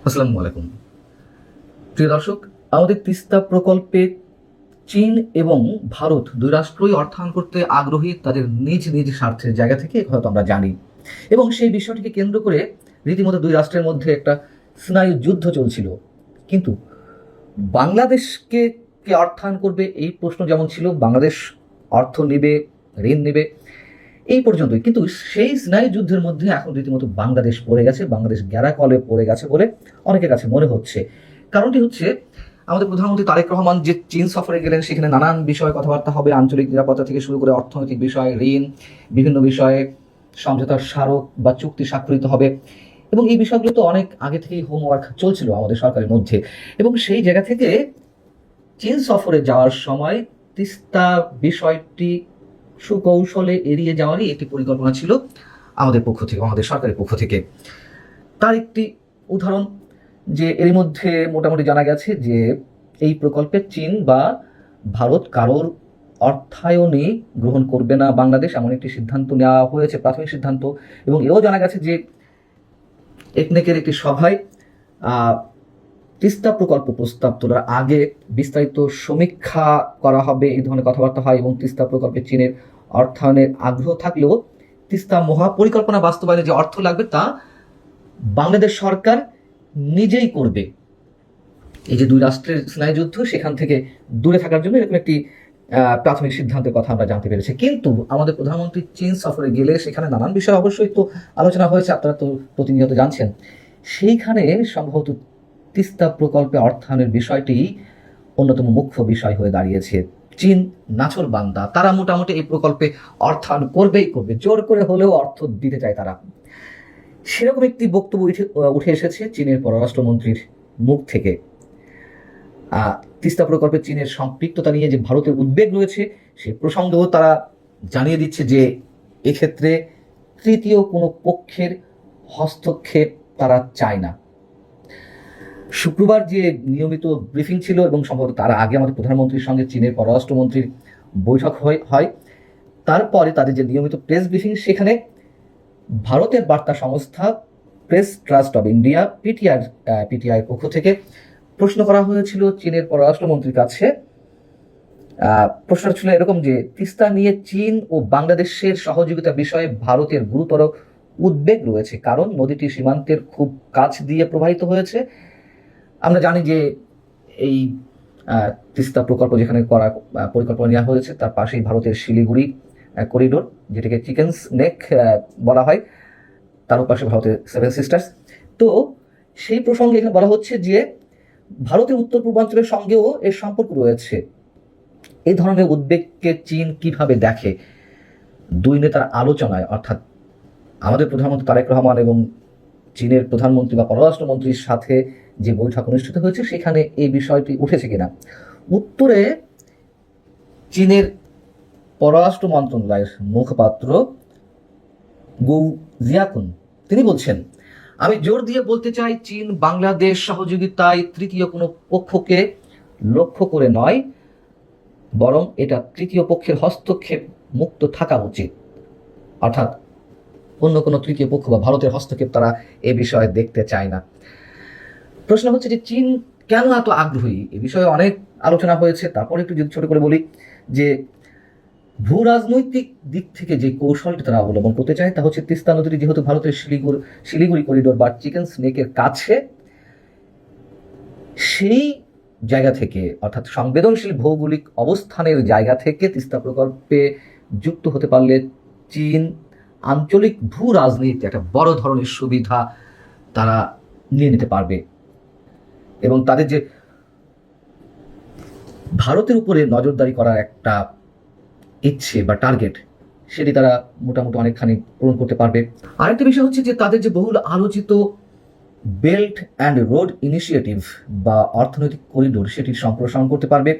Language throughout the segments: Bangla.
আসসালামু আলাইকুম। প্রিয় দর্শক, আমাদের তিস্তা প্রকল্পে চীন এবং ভারত দুই রাষ্ট্রই অর্থায়ন করতে আগ্রহী তাদের নিজ নিজ স্বার্থের জায়গা থেকে, হয়তো আমরা জানি। এবং সেই বিষয়টিকে কেন্দ্র করে রীতিমতো দুই রাষ্ট্রের মধ্যে একটা স্নায়ু যুদ্ধ চলছিল। কিন্তু বাংলাদেশকে কে অর্থায়ন করবে এই প্রশ্ন যেমন ছিল, বাংলাদেশ অর্থ নেবে, ঋণ নেবে, এই পর্যন্তই। কিন্তু সেই স্নায়ু যুদ্ধের মধ্যে এখন রীতিমতো বাংলাদেশ পড়ে গেছে, বাংলাদেশ গ্যারাকলে পড়ে গেছে বলে অনেকের কাছে মনে হচ্ছে। কারণটি হচ্ছে, আমাদের প্রধানমন্ত্রী তারেক রহমান যে চীন সফরে গেলেন, সেখানে নানান বিষয়ে কথাবার্তা হবে, আঞ্চলিক নিরাপত্তা থেকে শুরু করে অর্থনৈতিক বিষয়, ঋণ, বিভিন্ন বিষয়ে সমঝোতার স্মারক বা চুক্তি স্বাক্ষরিত হবে। এবং এই বিষয়গুলো তো অনেক আগে থেকেই হোমওয়ার্ক চলছিল আমাদের সরকারের মধ্যে। এবং সেই জায়গা থেকে চীন সফরে যাওয়ার সময় তিস্তা বিষয়টি সুকৌশলে এড়িয়ে যাওয়ারই একটি পরিকল্পনা ছিল আমাদের পক্ষ থেকে, আমাদের সরকারের পক্ষ থেকে। তার একটি উদাহরণ, যে এর মধ্যে মোটামুটি জানা গেছে যে এই প্রকল্পে চীন বা ভারত কারোর অর্থায়নই গ্রহণ করবে না বাংলাদেশ, এমন একটি সিদ্ধান্ত নেওয়া হয়েছে, প্রাথমিক সিদ্ধান্ত। এবং এও জানা গেছে যে একনেকের একটি সভায় তিস্তা প্রকল্প প্রস্তাব তোলার আগে বিস্তারিত সমীক্ষা করা হবে, এই ধরনের কথাবার্তা হয়। এবং তিস্তা প্রকল্পে চীনের অর্থায়নের আগ্রহ থাকলেও তিস্তা মহাপরিকল্পনা বাস্তবায়নে যে অর্থ লাগবে তা বাংলাদেশ সরকার নিজেই করবে। এই যে দুই রাষ্ট্রের স্নায়ুযুদ্ধ, সেখান থেকে দূরে থাকার জন্য এরকম একটি প্রাথমিক সিদ্ধান্তের কথা আমরা জানতে পেরেছি। কিন্তু আমাদের প্রধানমন্ত্রী চীন সফরে গেলে সেখানে নানান বিষয় অবশ্যই তো আলোচনা হয়েছে, আপনারা তো প্রতিনিয়ত জানছেন। সেইখানে সম্ভবত তিস্তা প্রকল্পে অর্থায়নের বিষয়টি অন্যতম মুখ্য বিষয় হয়ে দাঁড়িয়েছে। চীন নাছোড় বান্দা, তারা মোটামুটি এই প্রকল্পে অর্থায়ন করবেই করবে, জোর করে হলেও অর্থ দিতে চায় তারা। সেরকম একটি বক্তব্য উঠে এসেছে চীনের পররাষ্ট্রমন্ত্রীর মুখ থেকে। তিস্তা প্রকল্পে চীনের সম্পৃক্ততা নিয়ে যে ভারতের উদ্বেগ রয়েছে, সে প্রসঙ্গেও তারা জানিয়ে দিচ্ছে যে এক্ষেত্রে তৃতীয় কোনো পক্ষের হস্তক্ষেপ তারা চায় না। শুক্রবার যে নিয়মিত ব্রিফিং ছিল, এবং সম্ভবত তার আগে আমাদের প্রধানমন্ত্রীর সঙ্গে চীনের পররাষ্ট্রমন্ত্রীর বৈঠক হয়, তারপরে তাদের যে নিয়মিত প্রেস ব্রিফিং, সেখানে ভারতের বার্তা সংস্থা press trust of India PTI পক্ষ থেকে প্রশ্ন করা হয়েছিল চীনের পররাষ্ট্রমন্ত্রীর কাছে। প্রশ্নটা ছিল এরকম যে তিস্তা নিয়ে চীন ও বাংলাদেশের সহযোগিতা বিষয়ে ভারতের গুরুতর উদ্বেগ রয়েছে, কারণ নদীটি সীমান্তের খুব কাছ দিয়ে প্রবাহিত হয়েছে। আমরা জানি যে এই তিস্তা প্রকল্প যেখানে করা পরিকল্পনা নেওয়া হয়েছে, তার পাশেই ভারতের শিলিগুড়ি করিডোর, যেটাকে চিকেন্স নেক বলা হয়, তারও পাশে ভারতের সেভেন সিস্টার্স। তো সেই প্রসঙ্গে এখানে বলা হচ্ছে যে ভারতের উত্তর পূর্বাঞ্চলের সঙ্গেও এর সম্পর্ক রয়েছে। এই ধরনের উদ্বেগকে চীন কিভাবে দেখে? দুই নেতার আলোচনায়, অর্থাৎ আমাদের প্রধানমন্ত্রী তারেক রহমান এবং চীনের প্রধানমন্ত্রী বা পররাষ্ট্রমন্ত্রীর সাথে যে বৈঠক অনুষ্ঠিত হয়েছে, সেখানে এই বিষয়টি উঠেছে কিনা। উত্তরে চীনের পররাষ্ট্র মন্ত্রণালয়ের মুখপাত্র গৌ জিয়াকুন তিনি বলছেন, আমি জোর দিয়ে বলতে চাই, চীন বাংলাদেশ সহযোগিতায় তৃতীয় কোনো পক্ষকে লক্ষ্য করে নয়, বরং এটা তৃতীয় পক্ষের হস্তক্ষেপ মুক্ত থাকা উচিত। অর্থাৎ অন্য কোনো তৃতীয় পক্ষ বা ভারতের হস্তক্ষেপ তারা এ বিষয়ে দেখতে চায় না। প্রশ্ন হচ্ছে যে চীন কেন এত আগ্রহী? এ বিষয়ে অনেক আলোচনা হয়েছে। তারপরে একটু যদি ছোট করে বলি যে ভূ রাজনৈতিক দিক থেকে যে কৌশলটি তারা অবলম্বন করতে চায়, তা হচ্ছে তিস্তা নদীটি যেহেতু ভারতের শিলিগুড়ি করিডোর বা চিকেন স্নেকের কাছে, সেই জায়গা থেকে, অর্থাৎ সংবেদনশীল ভৌগোলিক অবস্থানের জায়গা থেকে তিস্তা প্রকল্পে যুক্ত হতে পারলে চীন আঞ্চলিক ভূ রাজনীতিতে একটা বড় ধরনের সুবিধা তারা নিয়ে নিতে পারবে। এবং তাদের যে ভারতের উপরে নজরদারি করার একটা ইচ্ছে বা টার্গেট, সেটি তারা মোটামুটি অনেকখানি পূরণ করতে পারবে। আরেকটা বিষয় হচ্ছে যে তাদের যে বহুল আলোচিত বেল্ট অ্যান্ড রোড ইনিশিয়েটিভ বা অর্থনৈতিক করিডোর, সেটির সম্প্রসারণ করতে পারবে।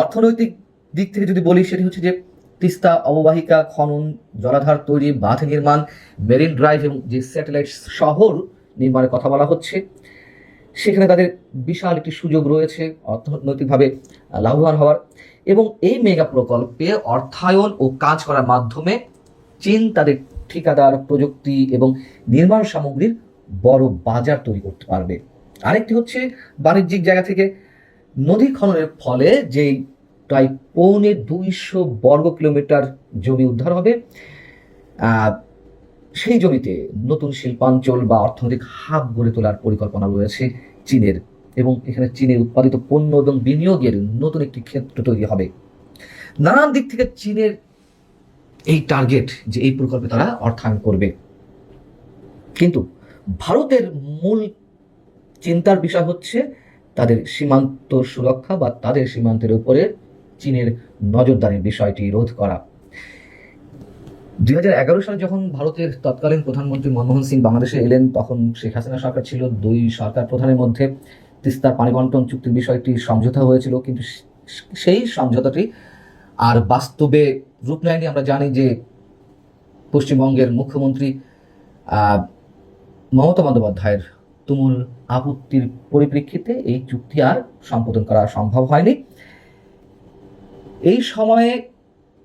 অর্থনৈতিক দিক থেকে যদি বলি, সেটি হচ্ছে যে তিস্তা অববাহিকা খনন, জলাধার তৈরি, বাঁধ নির্মাণ, মেরিন ড্রাইভ এবং যে স্যাটেলাইট শহর নির্মাণের কথা বলা হচ্ছে, সেখানে তাদের বিশাল একটি সুযোগ রয়েছে অর্থনৈতিকভাবে লাভবান হওয়ার। এবং এই মেগা প্রকল্পে অর্থায়ন ও কাজ করার মাধ্যমে চীন তাদের ঠিকাদার, প্রযুক্তি এবং নির্মাণ সামগ্রীর বড় বাজার তৈরি করতে পারবে। আরেকটি হচ্ছে বাণিজ্যিক জায়গা থেকে নদী খননের ফলে যেই প্রায় 250 বর্গ কিলোমিটার জমি উদ্ধার হবে, সেই জমিতে নতুন শিল্পাঞ্চল বা অর্থনৈতিক হাব গড়ে তোলার পরিকল্পনা রয়েছে চীনের, এবং এখানে চীনের উৎপাদিত পণ্য এবং বিনিয়োগের নতুন একটি ক্ষেত্র তৈরি হবে। নানান দিক থেকে চীনের এই টার্গেট যে এই প্রকল্পে তারা অর্থায়ন করবে। কিন্তু ভারতের মূল চিন্তার বিষয় হচ্ছে তাদের সীমান্ত সুরক্ষা বা তাদের সীমান্তের উপরে চীনের নজরদারির বিষয়টি রোধ করা। 2011 সালে যখন ভারতের তৎকালীন প্রধানমন্ত্রী মনমোহন সিং বাংলাদেশে এলেন, তখন শেখ হাসিনা সরকার ছিল, দুই সরকার প্রধানের মধ্যে তিস্তার পানি বন্টন চুক্তির বিষয়টি সমঝোতা হয়েছিল, কিন্তু সেই সমঝোতাটি আর বাস্তবে রূপ নেয়নি। আমরা জানি যে পশ্চিমবঙ্গের মুখ্যমন্ত্রী মমতা বন্দ্যোপাধ্যায়ের তুমুল আপত্তির পরিপ্রেক্ষিতে এই চুক্তি আর সম্পাদন করা সম্ভব হয়নি। এই সময়ের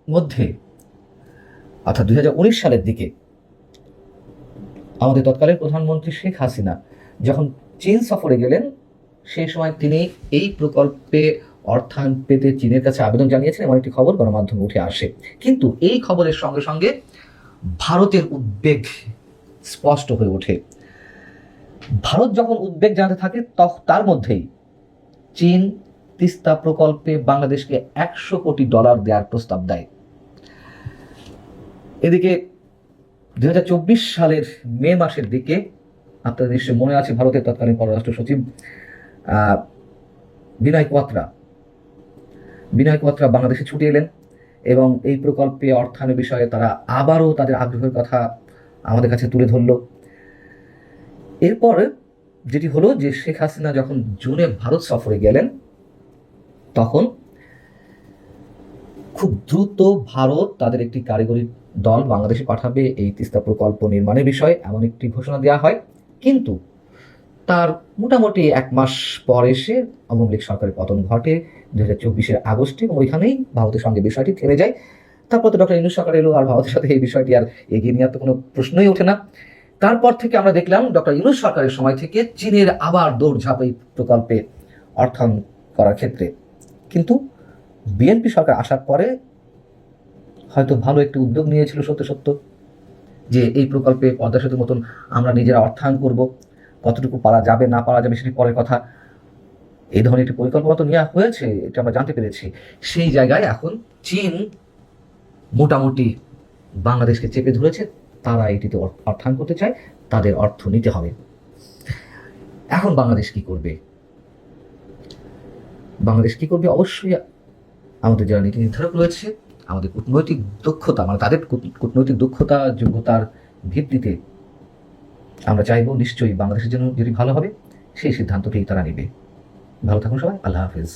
মধ্যে অর্থাৎ 2019 সালের দিকে আমাদের তৎকালীন প্রধানমন্ত্রী শেখ হাসিনা যখন চীন সফরে গেলেন, সেই সময় তিনি এই প্রকল্পে অর্থায়ন পেতে চীনের কাছে আবেদন জানিয়েছেন, এমন একটি খবর গণমাধ্যমে উঠে আসে। কিন্তু এই খবরের সঙ্গে সঙ্গে ভারতের উদ্বেগ স্পষ্ট হয়ে ওঠে। ভারত যখন উদ্বেগ জানাতে থাকে, তার মধ্যেই চীন তিস্তা প্রকল্পে বাংলাদেশকে $100 কোটি দেওয়ার প্রস্তাব দেয়। এদিকে 2024 সালের মে মাসের দিকে আপনাদের নিশ্চয় মনে আছে, ভারতের তৎকালীন পররাষ্ট্র সচিব বিনয় কোয়াত্রা বাংলাদেশে ছুটে এলেন এবং এই প্রকল্পে অর্থায়নের বিষয়ে তারা আবারও তাদের আগ্রহের কথা আমাদের কাছে তুলে ধরল। এরপর যেটি হলো যে শেখ হাসিনা যখন জুনে ভারত সফরে গেলেন, তখন খুব দ্রুত ভারত তাদের একটি কারিগরি দল বাংলাদেশে পাঠাবে এই তিস্তা প্রকল্প নির্মাণের বিষয়ে, এমন একটি ঘোষণা দেওয়া হয়। কিন্তু তার মোটামুটি 1 মাস পর এসে আওয়ামী লীগ সরকারের পতন ঘটে 2024 আগস্টে, এবং ওইখানেই ভারতের সঙ্গে বিষয়টি থেমে যায়। তারপর তো ডক্টর ইউনূস সরকার এলো, আর ভারতের সাথে এই বিষয়টি আর এগিয়ে নেওয়ার তো কোনো প্রশ্নই ওঠে না। তারপর থেকে আমরা দেখলাম ডক্টর ইউনূস সরকারের সময় থেকে চীনের আবার দৌড়ঝাঁপ এই প্রকল্পে অর্থায়ন করার ক্ষেত্রে। কিন্তু বিএনপি সরকার আসার পরে হয়তো ভালো একটি উদ্যোগ নিয়েছিল সত্য যে এই প্রকল্পে পদ্মা সেতুর মতন আমরা নিজেরা অর্থায়ন করব, কতটুকু পারা যাবে না পারা যাবে সেটি পরের কথা। এই ধরনের একটি পরিকল্পনা তো নেওয়া হয়েছে, এটা আমরা জানতে পেরেছি। সেই জায়গায় এখন চীন মোটামুটি বাংলাদেশকে চেপে ধরেছে, তারা এটিতে অর্থায়ন করতে চায়, তাদের অর্থ নিতে হবে। এখন বাংলাদেশ কি করবে? অবশ্যই আমাদের যারা নীতি নির্ধারক রয়েছে, আমাদের কূটনৈতিক দক্ষতা, মানে তাদের কূটনৈতিক দক্ষতা যোগ্যতার ভিত্তিতে আমরা চাইবো নিশ্চয়ই বাংলাদেশের জন্য যেটি ভালো হবে সেই সিদ্ধান্তটি তারা নেবে। ভালো থাকুন সবাই, আল্লাহ হাফেজ।